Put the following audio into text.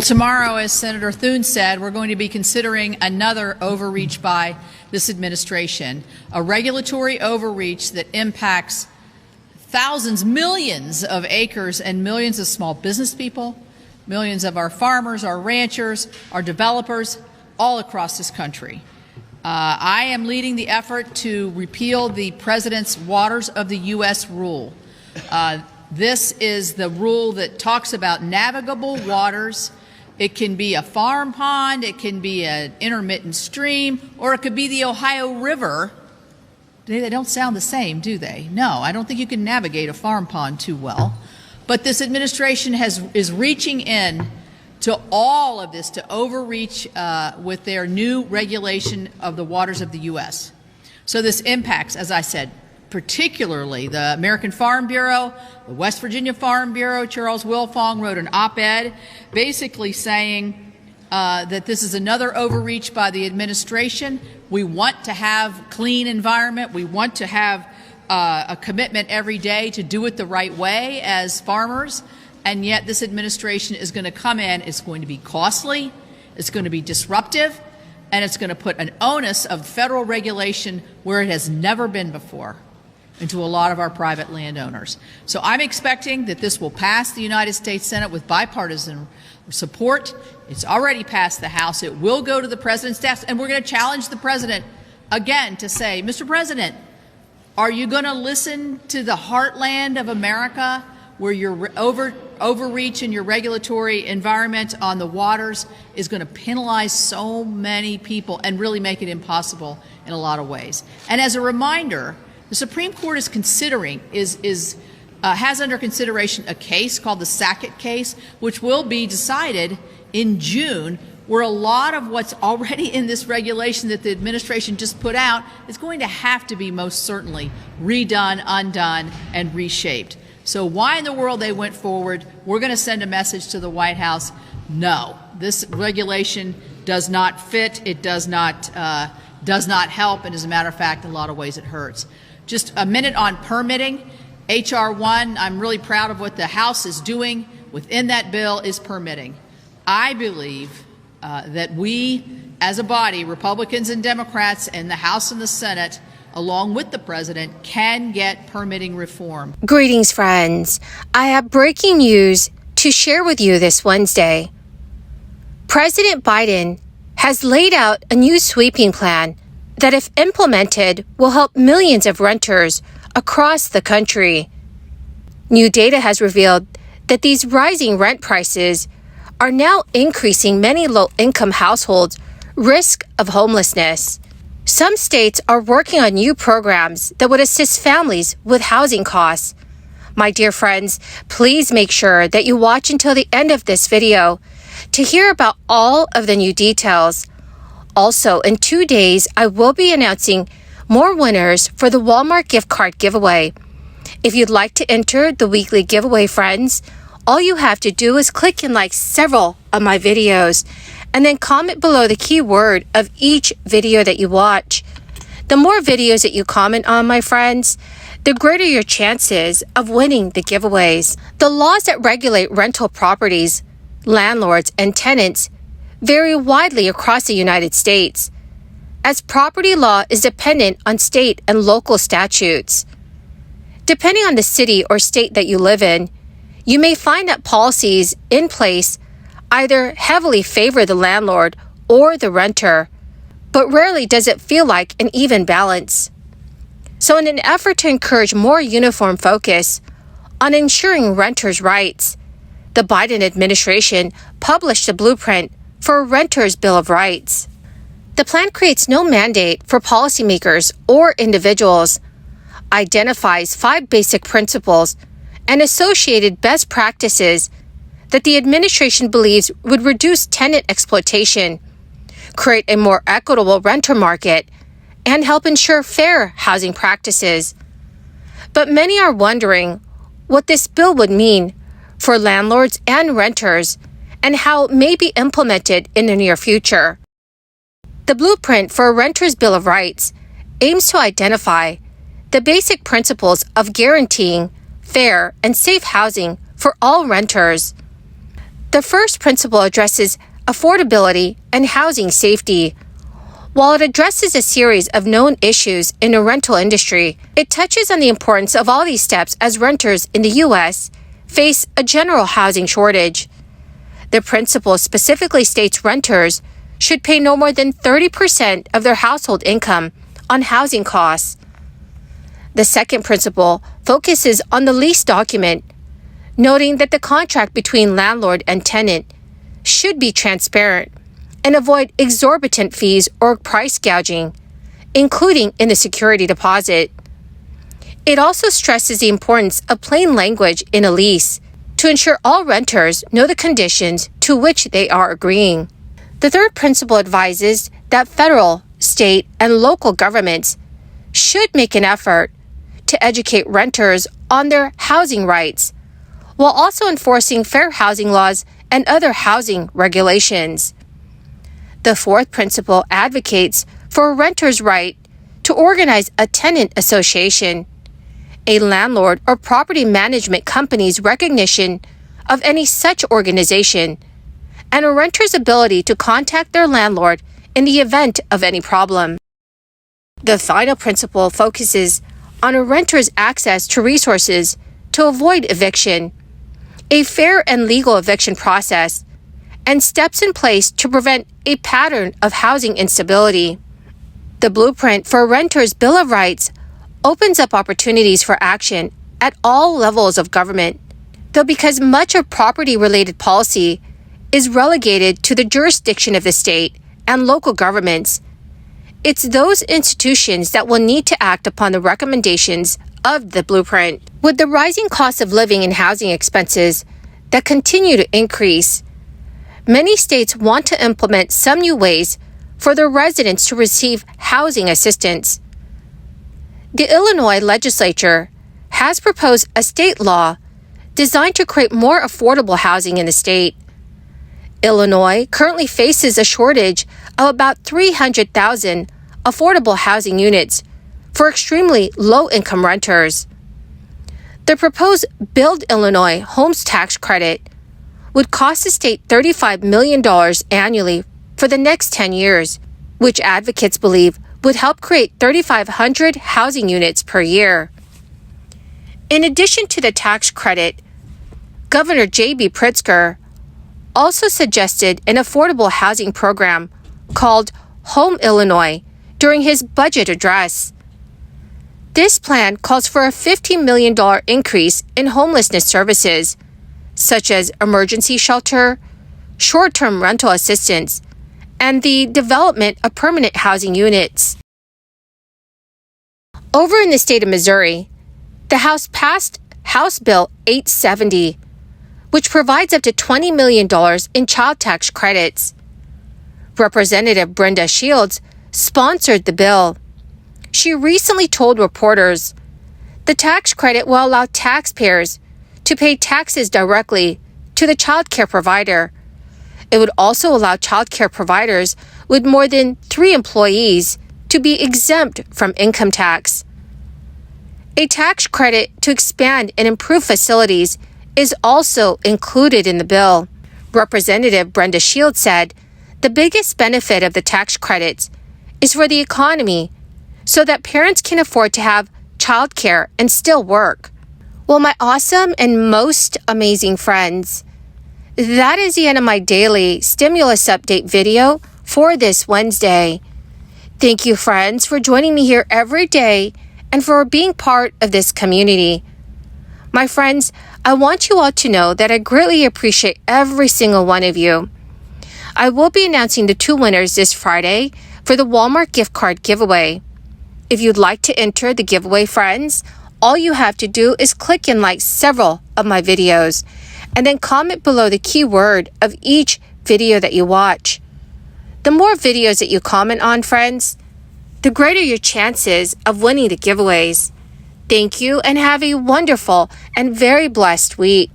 Tomorrow, as Senator Thune said, we're going to be considering another overreach by this administration, a regulatory overreach that impacts thousands, millions of acres and millions of small business people, millions of our farmers, our ranchers, our developers, all across this country. I am leading the effort to repeal the President's Waters of the U.S. rule. This is the rule that talks about navigable waters. It can be a farm pond, it can be an intermittent stream, or it could be the Ohio River. They don't sound the same, do they? No, I don't think you can navigate a farm pond too well. But this administration is reaching in to all of this to overreach with their new regulation of the waters of the U.S. So this impacts, as I said, particularly the American Farm Bureau, the West Virginia Farm Bureau. Charles Wilfong wrote an op-ed basically saying that this is another overreach by the administration. We want to have clean environment. We want to have a commitment every day to do it the right way as farmers. And yet this administration is going to come in. It's going to be costly. It's going to be disruptive. And it's going to put an onus of federal regulation where it has never been before into a lot of our private landowners. So I'm expecting that this will pass the United States Senate with bipartisan support. It's already passed the House. It will go to the President's desk, and we're going to challenge the President again to say, Mr. President, are you going to listen to the heartland of America where your overreach in your regulatory environment on the waters is going to penalize so many people and really make it impossible in a lot of ways? And as a reminder, the Supreme Court is considering, has under consideration a case called the Sackett case, which will be decided in June, where a lot of what's already in this regulation that the administration just put out is going to have to be most certainly redone, undone, and reshaped. So why in the world they went forward? We're going to send a message to the White House. No, this regulation does not fit. It does not help. And as a matter of fact, in a lot of ways, it hurts. Just a minute on permitting. H.R. 1, I'm really proud of what the House is doing within that bill is permitting. I believe that we, as a body, Republicans and Democrats in the House and the Senate, along with the President, can get permitting reform. Greetings, friends. I have breaking news to share with you this Wednesday. President Biden has laid out a new sweeping plan that, if implemented, will help millions of renters across the country. New data has revealed that these rising rent prices are now increasing many low-income households' risk of homelessness. Some states are working on new programs that would assist families with housing costs. My dear friends, please make sure that you watch until the end of this video to hear about all of the new details. Also, in 2 days, I will be announcing more winners for the Walmart gift card giveaway. If you'd like to enter the weekly giveaway, friends, all you have to do is click and like several of my videos and then comment below the keyword of each video that you watch. The more videos that you comment on, my friends, the greater your chances of winning the giveaways. The laws that regulate rental properties, landlords, and tenants vary widely across the United States, as property law is dependent on state and local statutes. Depending on the city or state that you live in, you may find that policies in place either heavily favor the landlord or the renter, but rarely does it feel like an even balance. So in an effort to encourage more uniform focus on ensuring renters' rights, the Biden administration published a blueprint for a renter's Bill of Rights. The plan creates no mandate for policymakers or individuals, identifies 5 basic principles and associated best practices that the administration believes would reduce tenant exploitation, create a more equitable renter market, and help ensure fair housing practices. But many are wondering what this bill would mean for landlords and renters and how it may be implemented in the near future. The blueprint for a renter's Bill of Rights aims to identify the basic principles of guaranteeing fair and safe housing for all renters. The first principle addresses affordability and housing safety. While it addresses a series of known issues in the rental industry, it touches on the importance of all these steps as renters in the U.S. face a general housing shortage. The principle specifically states renters should pay no more than 30% of their household income on housing costs. The second principle focuses on the lease document, noting that the contract between landlord and tenant should be transparent and avoid exorbitant fees or price gouging, including in the security deposit. It also stresses the importance of plain language in a lease to ensure all renters know the conditions to which they are agreeing. The third principle advises that federal, state, and local governments should make an effort to educate renters on their housing rights, while also enforcing fair housing laws and other housing regulations. The fourth principle advocates for a renter's right to organize a tenant association, a landlord or property management company's recognition of any such organization, and a renter's ability to contact their landlord in the event of any problem. The final principle focuses on a renter's access to resources to avoid eviction, a fair and legal eviction process, and steps in place to prevent a pattern of housing instability. The blueprint for a renter's Bill of Rights opens up opportunities for action at all levels of government, though because much of property-related policy is relegated to the jurisdiction of the state and local governments, it's those institutions that will need to act upon the recommendations of the blueprint. With the rising cost of living and housing expenses that continue to increase, many states want to implement some new ways for their residents to receive housing assistance. The Illinois legislature has proposed a state law designed to create more affordable housing in the state. Illinois currently faces a shortage of about 300,000 affordable housing units for extremely low-income renters. The proposed Build Illinois Homes Tax Credit would cost the state $35 million annually for the next 10 years, which advocates believe would help create 3,500 housing units per year. In addition to the tax credit, Governor J.B. Pritzker also suggested an affordable housing program called Home Illinois during his budget address. This plan calls for a $15 million increase in homelessness services, such as emergency shelter, short-term rental assistance, and the development of permanent housing units. Over in the state of Missouri, the House passed House Bill 870, which provides up to $20 million in child tax credits. Representative Brenda Shields sponsored the bill. She recently told reporters, "The tax credit will allow taxpayers to pay taxes directly to the child care provider. It would also allow child care providers with more than 3 employees to be exempt from income tax. A tax credit to expand and improve facilities is also included in the bill." Representative Brenda Shields said, "The biggest benefit of the tax credits is for the economy, so that parents can afford to have child care and still work." Well, my awesome and most amazing friends, that is the end of my daily stimulus update video for this Wednesday. Thank you, friends, for joining me here every day and for being part of this community. My friends, I want you all to know that I greatly appreciate every single one of you. I will be announcing the 2 winners this Friday for the Walmart gift card giveaway. If you'd like to enter the giveaway, friends, all you have to do is click and like several of my videos, and then comment below the keyword of each video that you watch. The more videos that you comment on, friends, the greater your chances of winning the giveaways. Thank you and have a wonderful and very blessed week.